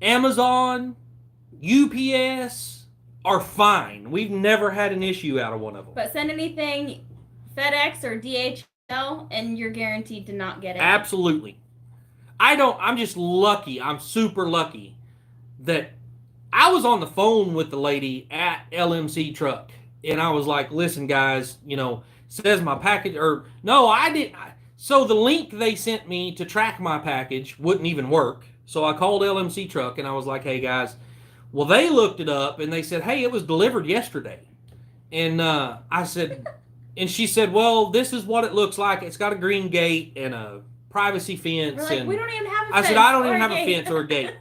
Amazon, UPS are fine. We've never had an issue out of one of them. But send anything FedEx or DHL and you're guaranteed to not get it. Absolutely. I'm just lucky. I'm super lucky that I was on the phone with the lady at LMC Truck. And I was like, "Listen, guys, says my package," or no, I didn't. So the link they sent me to track my package wouldn't even work. So I called LMC Truck and I was like, "Hey, guys." Well, they looked it up and they said, "Hey, it was delivered yesterday." And I said, and she said, "Well, this is what it looks like. It's got a green gate and a privacy fence." We're like, and "We don't even have a I fence." said, "I don't or even have a gate." fence or a gate."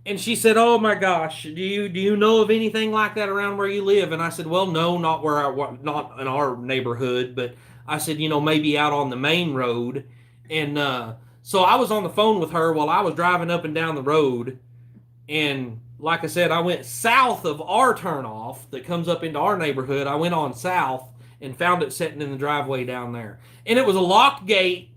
And she said, "Oh my gosh, do you know of anything like that around where you live?" And I said, "Well, no, not not in our neighborhood, but," I said, "maybe out on the main road." And so I was on the phone with her while I was driving up and down the road. And like I said, I went south of our turnoff that comes up into our neighborhood. I went on south and found it sitting in the driveway down there. And it was a locked gate.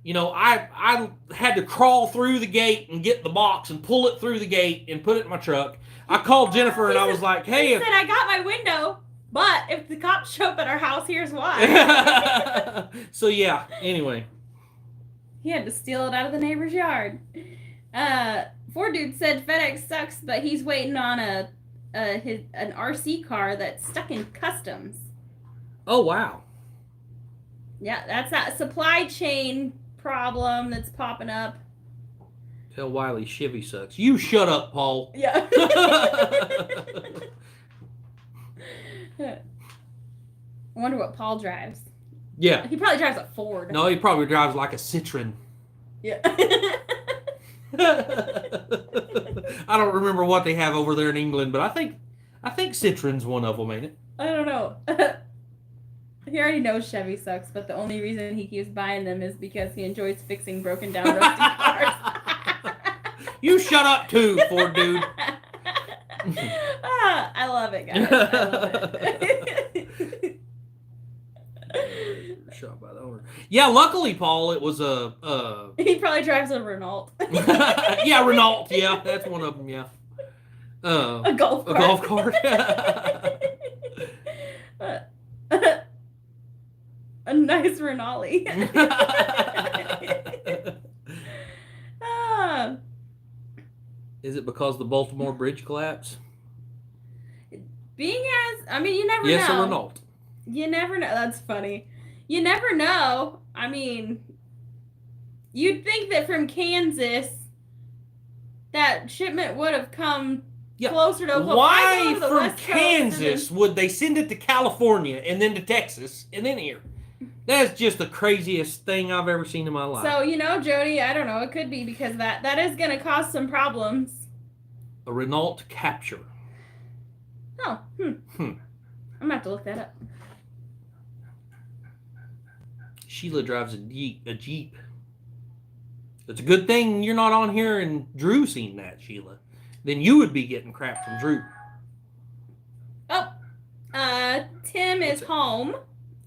I had to crawl through the gate and get the box and pull it through the gate and put it in my truck. I called Jennifer and I was like, "Hey." He said, "I got my window, but if the cops show up at our house, here's why." So yeah, anyway. He had to steal it out of the neighbor's yard. Ford dude said FedEx sucks, but he's waiting on an RC car that's stuck in customs. Oh, wow. Yeah, that's that supply chain problem that's popping up. Tell Wiley Chevy sucks. You shut up, Paul. Yeah. I wonder what Paul drives. Yeah. He probably drives a Ford. No, he probably drives like a Citroen. Yeah. I don't remember what they have over there in England, but I think Citroen's one of them, ain't it? I don't know. He already knows Chevy sucks, but the only reason he keeps buying them is because he enjoys fixing broken down rusty cars. You shut up too, Ford dude. I love it, guys. I love it. Shot by the owner. Yeah, luckily, Paul, it was a He probably drives a Renault. yeah, Renault. Yeah, that's one of them. Yeah. A golf A cart. golf cart. A nice Renali. Ah, Is it because the Baltimore Bridge collapsed? being as, you never Yes know. or not? You never know. That's funny. You never know. I mean, you'd think that from Kansas, that shipment would have come closer to Oklahoma. Why to the from West Coast and Kansas would they send it to California and then to Texas and then here? That's just the craziest thing I've ever seen in my life. So, Jody, I don't know. It could be because that is going to cause some problems. A Renault Capture. Oh, I'm going to have to look that up. Sheila drives a Jeep. It's a good thing you're not on here and Drew seen that, Sheila. Then you would be getting crap from Drew. Oh, Tim is home.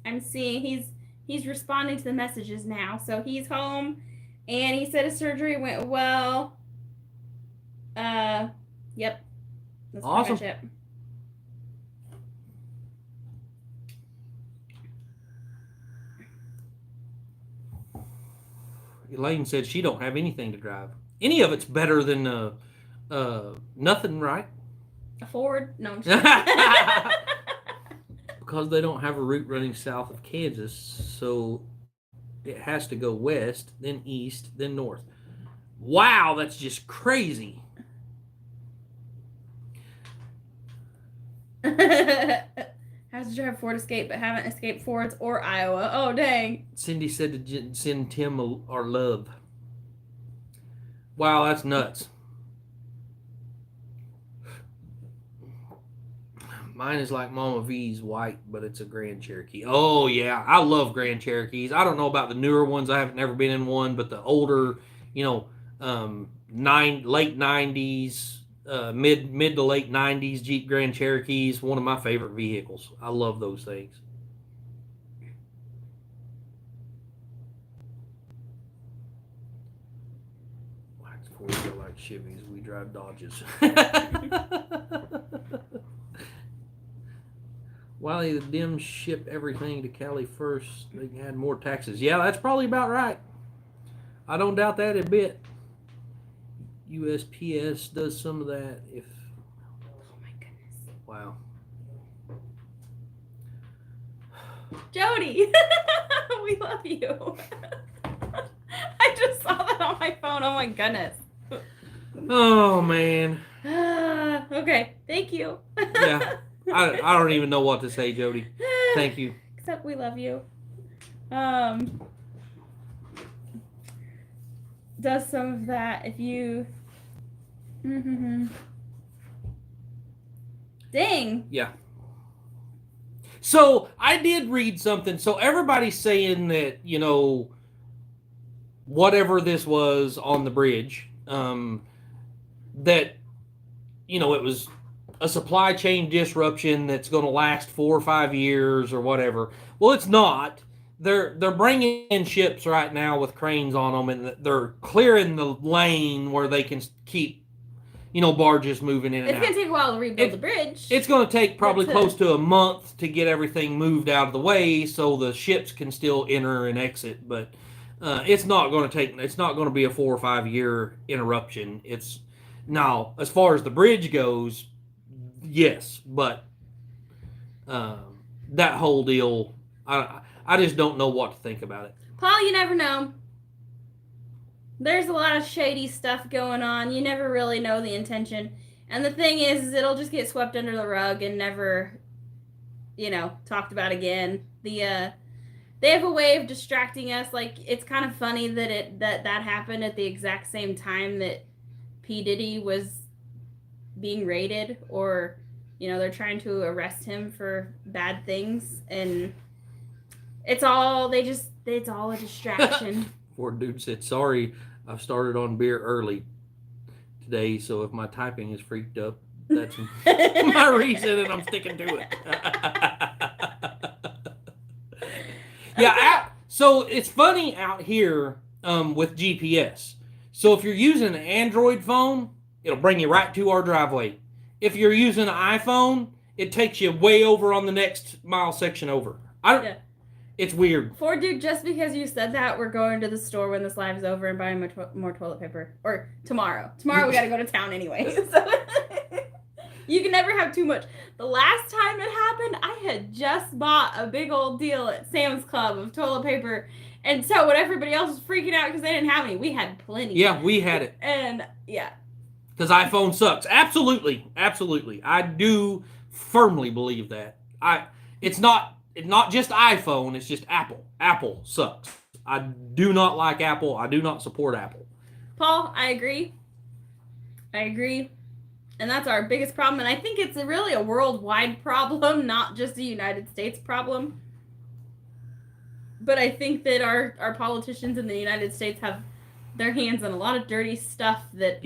I'm seeing he's responding to the messages now. So he's home, and he said his surgery went well. Yep. That's awesome. pretty much it. Elaine said she don't have anything to drive. Any of it's better than nothing, right? A Ford? No, I'm just because they don't have a route running south of Kansas, so it has to go west, then east, then north. Wow, that's just crazy. Has to drive Ford Escape, but haven't escaped Fords or Iowa. Oh, dang. Cindy said to send Tim our love. Wow, that's nuts. Mine is like Mama V's white, but it's a Grand Cherokee. Oh, yeah. I love Grand Cherokees. I don't know about the newer ones. I haven't never been in one, but the older, late 90s, mid to late 90s Jeep Grand Cherokees, one of my favorite vehicles. I love those things. Wax Fords are like Chevys. We drive Dodges. While the Dems ship everything to Cali first, they can add more taxes. Yeah, that's probably about right. I don't doubt that a bit. USPS does some of that. Oh my goodness. Wow. Jody, we love you. I just saw that on my phone. Oh my goodness. Oh man. Okay, thank you. Yeah. I don't even know what to say, Jody. Thank you. Except we love you. Does some of that if you. Dang. Yeah. So I did read something. So everybody's saying that, whatever this was on the bridge, that, it was a supply chain disruption that's going to last 4 or 5 years or whatever. Well, it's not. They're bringing in ships right now with cranes on them, and they're clearing the lane where they can keep, barges moving in and out. It's going to take a while to rebuild the bridge. It's going to take probably close to a month to get everything moved out of the way so the ships can still enter and exit. But it's not going to be a 4 or 5 year interruption. Now, as far as the bridge goes, yes, but that whole deal, I just don't know what to think about it. Paul, you never know. There's a lot of shady stuff going on. You never really know the intention. And the thing is it'll just get swept under the rug and never, talked about again. They have a way of distracting us. Like, it's kind of funny that happened at the exact same time that P. Diddy was being raided, or they're trying to arrest him for bad things, and it's all a distraction. Poor dude said, sorry, I've started on beer early today, so if my typing is freaked up, that's my reason, and I'm sticking to it. Yeah, so it's funny out here with GPS. So if you're using an Android phone, it'll bring you right to our driveway. if you're using an iPhone, it takes you way over on the next mile section over. Yeah. It's weird. Ford dude, just because you said that, we're going to the store when this live is over and buying more toilet paper. Or tomorrow. Tomorrow we gotta go to town anyway. So you can never have too much. The last time it happened, I had just bought a big old deal at Sam's Club of toilet paper. And so when everybody else was freaking out because they didn't have any, we had plenty. Yeah, we had it. And yeah. Because iPhone sucks. Absolutely. Absolutely. I do firmly believe that. It's not just iPhone, it's just Apple. Apple sucks. I do not like Apple. I do not support Apple. Paul, I agree. And that's our biggest problem. And I think it's really a worldwide problem, not just a United States problem. But I think that our politicians in the United States have their hands in a lot of dirty stuff that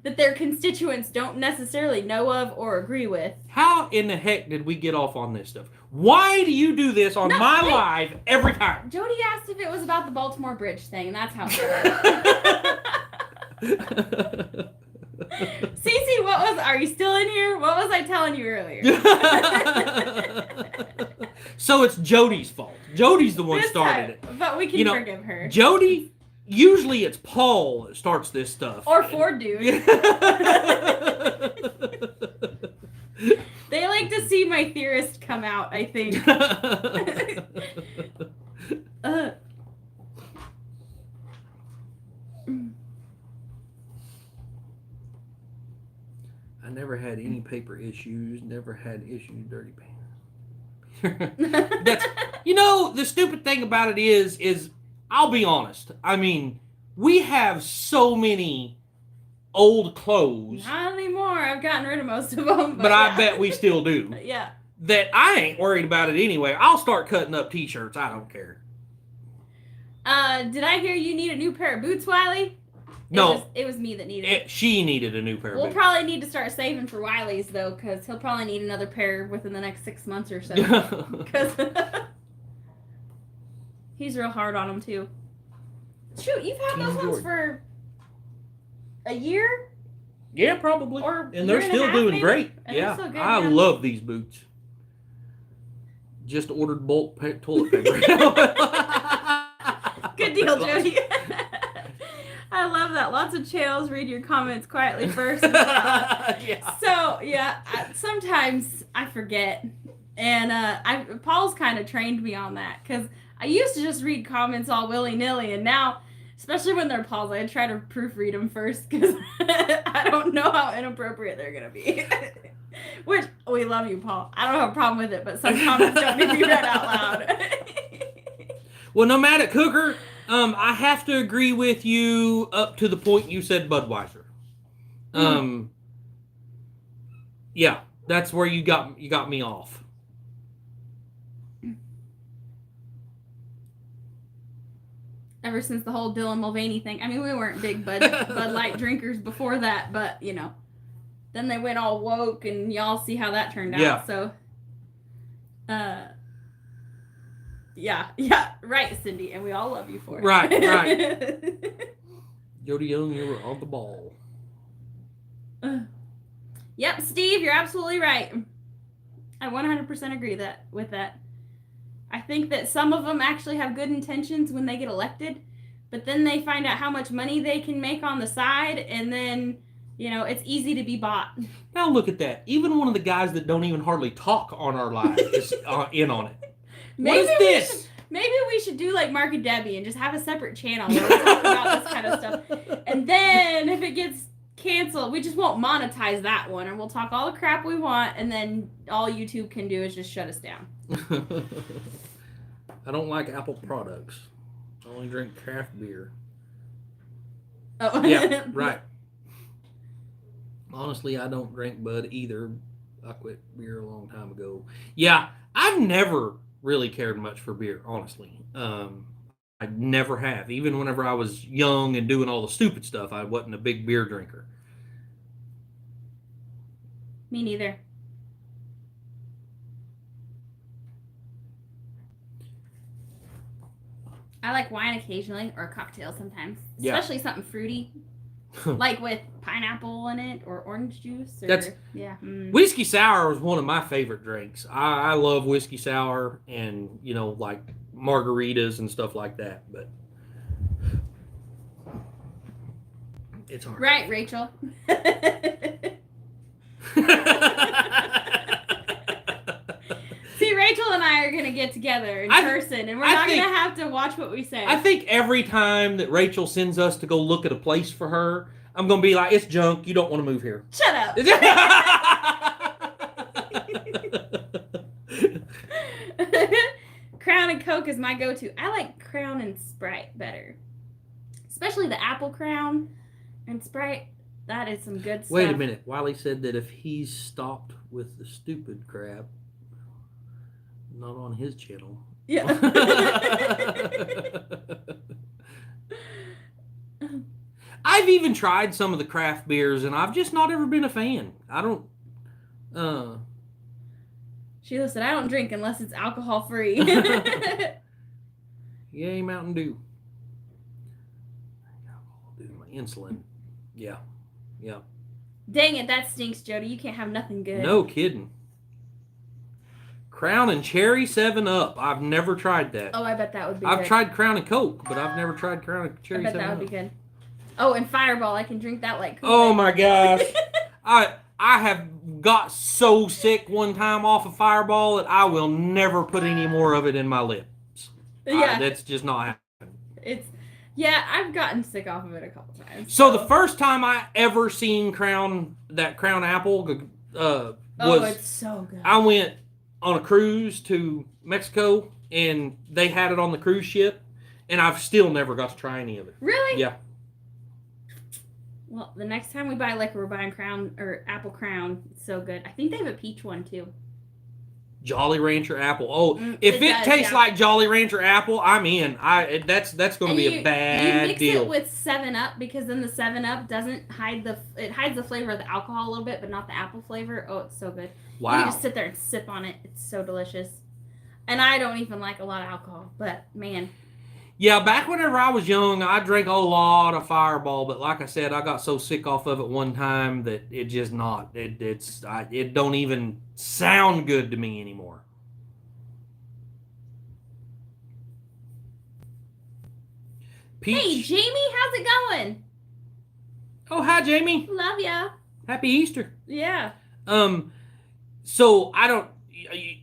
their constituents don't necessarily know of or agree with. How in the heck did we get off on this stuff? Why do you do this on my live every time? Jody asked if it was about the Baltimore Bridge thing, and that's how it Cece, are you still in here? What was I telling you earlier? So it's Jody's fault. Jody's the one started it. But we can forgive her. Jody, usually it's Paul that starts this stuff. Or Ford dude. They like to see my theorist come out, I think. I never had any paper issues, never had issues dirty pants. The stupid thing about it is I'll be honest. I mean, we have so many old clothes. Not anymore. I've gotten rid of most of them. But I bet we still do. Yeah. That I ain't worried about it anyway. I'll start cutting up t-shirts. I don't care. Did I hear you need a new pair of boots, Wiley? No. It was me that needed it. She needed a new pair of boots. We'll probably need to start saving for Wiley's, though, because he'll probably need another pair within the next 6 months or so. Because he's real hard on them, too. Shoot, you've had those ones for a year? Yeah, probably. And they're still doing great. Yeah, so good, I love these boots. Just ordered bulk toilet paper. Good deal, Jody. I love that. Lots of channels read your comments quietly first. Yeah. So, yeah, sometimes I forget. And Paul's kind of trained me on that. Because I used to just read comments all willy-nilly. And now, especially when they're Paul's, I try to proofread them first. Because I don't know how inappropriate they're going to be. Which, we love you, Paul. I don't have a problem with it. But some comments don't need to be read out loud. Well, no matter, Cooker, I have to agree with you up to the point you said Budweiser. Yeah, that's where you got me off. Ever since the whole Dylan Mulvaney thing. I mean, we weren't big Bud Light drinkers before that, but, then they went all woke, and y'all see how that turned out. Yeah. So, yeah, right, Cindy, and we all love you for it. Right. Jody Young, you were on the ball. Yep, Steve, you're absolutely right. I 100% agree with that. I think that some of them actually have good intentions when they get elected, but then they find out how much money they can make on the side, and then, it's easy to be bought. Now look at that. Even one of the guys that don't even hardly talk on our live is in on it. What is this? Maybe we should do like Mark and Debbie and just have a separate channel where we talk about this kind of stuff. And then if it gets canceled, we just won't monetize that one, and we'll talk all the crap we want, and then all YouTube can do is just shut us down. I don't like Apple products. I only drink craft beer. Oh. Yeah, right. Honestly, I don't drink Bud either. I quit beer a long time ago. Yeah, I've never really cared much for beer, honestly. I never have. Even whenever I was young and doing all the stupid stuff, I wasn't a big beer drinker. Me neither. I like wine occasionally, or a cocktail sometimes. Yeah. Especially something fruity. Like with pineapple in it or orange juice? Or, yeah. Whiskey sour is one of my favorite drinks. I love whiskey sour and, like margaritas and stuff like that. But it's hard. Right, Rachel. See, Rachel and I are going to get together in person, and we're not going to have to watch what we say. I think every time that Rachel sends us to go look at a place for her, I'm going to be like, it's junk. You don't want to move here. Shut up. Crown and Coke is my go-to. I like Crown and Sprite better. Especially the apple Crown and Sprite. That is some good stuff. Wait a minute. Wiley said that if he's stopped with the stupid crap, not on his channel. Yeah. I've even tried some of the craft beers, and I've just not ever been a fan. I don't. Sheila said, I don't drink unless it's alcohol free. Yay, Mountain Dew. My insulin. Yeah. Dang it, that stinks, Jody. You can't have nothing good. No kidding. Crown and Cherry 7-Up. I've never tried that. Oh, I bet that would be I've good. tried Crown and Coke, but I've never tried Crown and Cherry 7-Up. I bet that would be good. Oh, and Fireball. I can drink that like Kool-Aid. Oh, my gosh. I have got so sick one time off of Fireball that I will never put any more of it in my lips. Yeah. That's just not happening. Yeah, I've gotten sick off of it a couple times. So the first time I ever seen Crown Apple was... Oh, it's so good. I went on a cruise to Mexico, and they had it on the cruise ship, and I've still never got to try any of it. Really? Yeah. Well, the next time we buy liquor, we're buying Crown or Apple Crown. It's so good. I think they have a peach one too. Jolly Rancher Apple. Oh, if it tastes like Jolly Rancher Apple, I'm in. That's going to be a bad deal. You mix it with 7-Up because then the 7-Up doesn't hide it hides the flavor of the alcohol a little bit, but not the apple flavor. Oh, it's so good. Wow. You can just sit there and sip on it. It's so delicious. And I don't even like a lot of alcohol, but man. Yeah, back whenever I was young, I drank a lot of Fireball, but like I said, I got so sick off of it one time that it just not. It don't even sound good to me anymore. Peach. Hey, Jamie, how's it going? Oh, hi, Jamie. Love ya. Happy Easter. Yeah. So I don't.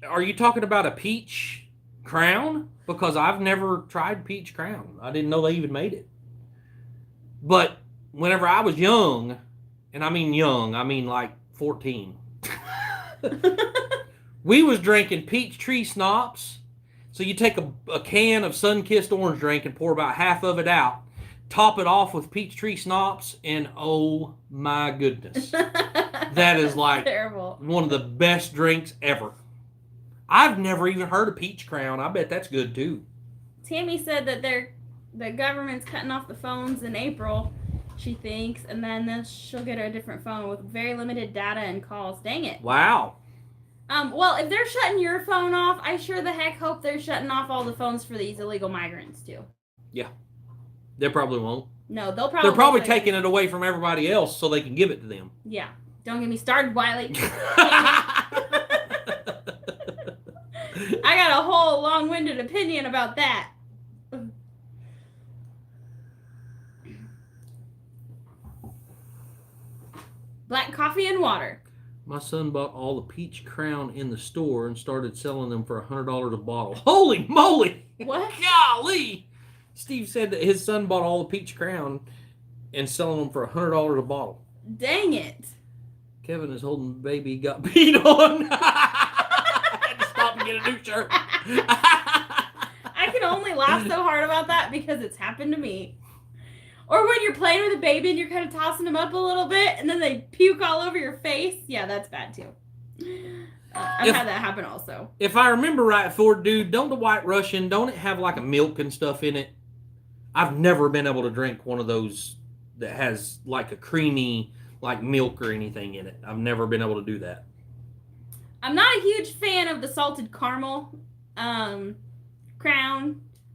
Are you talking about a peach crown? Because I've never tried peach crown. I didn't know they even made it. But whenever I was young, and I mean young, I mean like 14, we was drinking peach tree schnapps. So you take a can of sun-kissed orange drink and pour about half of it out, top it off with peach tree schnapps, and oh my goodness. That is like terrible. One of the best drinks ever. I've never even heard of peach crown. I bet that's good too. Tammy said that the government's cutting off the phones in April, she thinks, and then she'll get her a different phone with very limited data and calls. Dang it. Wow. Well, if they're shutting your phone off, I sure the heck hope they're shutting off all the phones for these illegal migrants too. Yeah. They probably won't. No, they're probably taking it away from everybody else so they can give it to them. Yeah. Don't get me started, Wiley. I got a whole long-winded opinion about that. Black coffee and water. My son bought all the peach crown in the store and started selling them for $100 a bottle. Holy moly! What? Golly! Steve said that his son bought all the peach crown and selling them for $100 a bottle. Dang it. Kevin is holding baby got beat on. I had to stop and get a new shirt. I can only laugh so hard about that because it's happened to me. Or when you're playing with a baby and you're kind of tossing them up a little bit and then they puke all over your face. Yeah, that's bad too. I've had that happen also. If I remember right, Ford dude, don't the White Russian, don't it have like a milk and stuff in it? I've never been able to drink one of those that has like a creamy like milk or anything in it. I've never been able to do that. I'm not a huge fan of the salted caramel crown.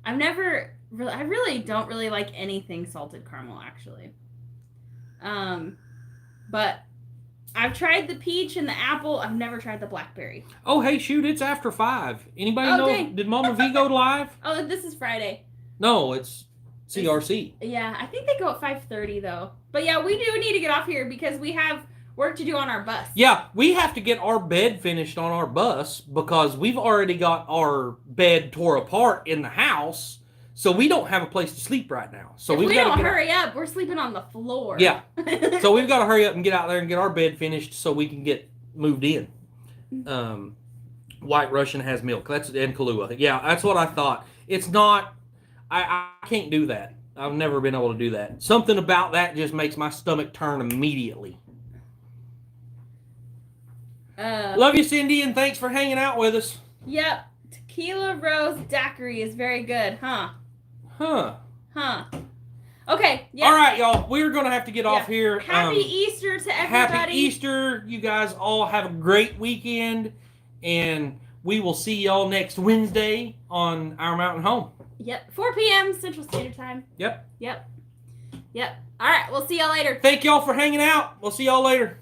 I really don't really like anything salted caramel, actually. But I've tried the peach and the apple. I've never tried the blackberry. Oh, hey, shoot, it's after 5. Anybody know? Dang. Did Mama V go live? Oh, this is Friday. No, it's CRC. Yeah, I think they go at 5:30 though. But yeah, we do need to get off here because we have work to do on our bus. Yeah, we have to get our bed finished on our bus because we've already got our bed tore apart in the house, so we don't have a place to sleep right now. So if we don't hurry up, we're sleeping on the floor. Yeah. So we've got to hurry up and get out there and get our bed finished so we can get moved in. White Russian has milk. That's in Kahlua. Yeah, that's what I thought. It's not. I can't do that. I've never been able to do that. Something about that just makes my stomach turn immediately. Love you, Cindy, and thanks for hanging out with us. Yep. Tequila Rose Daiquiri is very good, huh? Huh. Okay. Yeah. All right, y'all. We're going to have to get off here. Happy Easter to everybody. Happy Easter. You guys all have a great weekend, and we will see y'all next Wednesday on Our Mountain Home. Yep. 4 p.m. Central Standard Time. Yep. All right. We'll see y'all later. Thank y'all for hanging out. We'll see y'all later.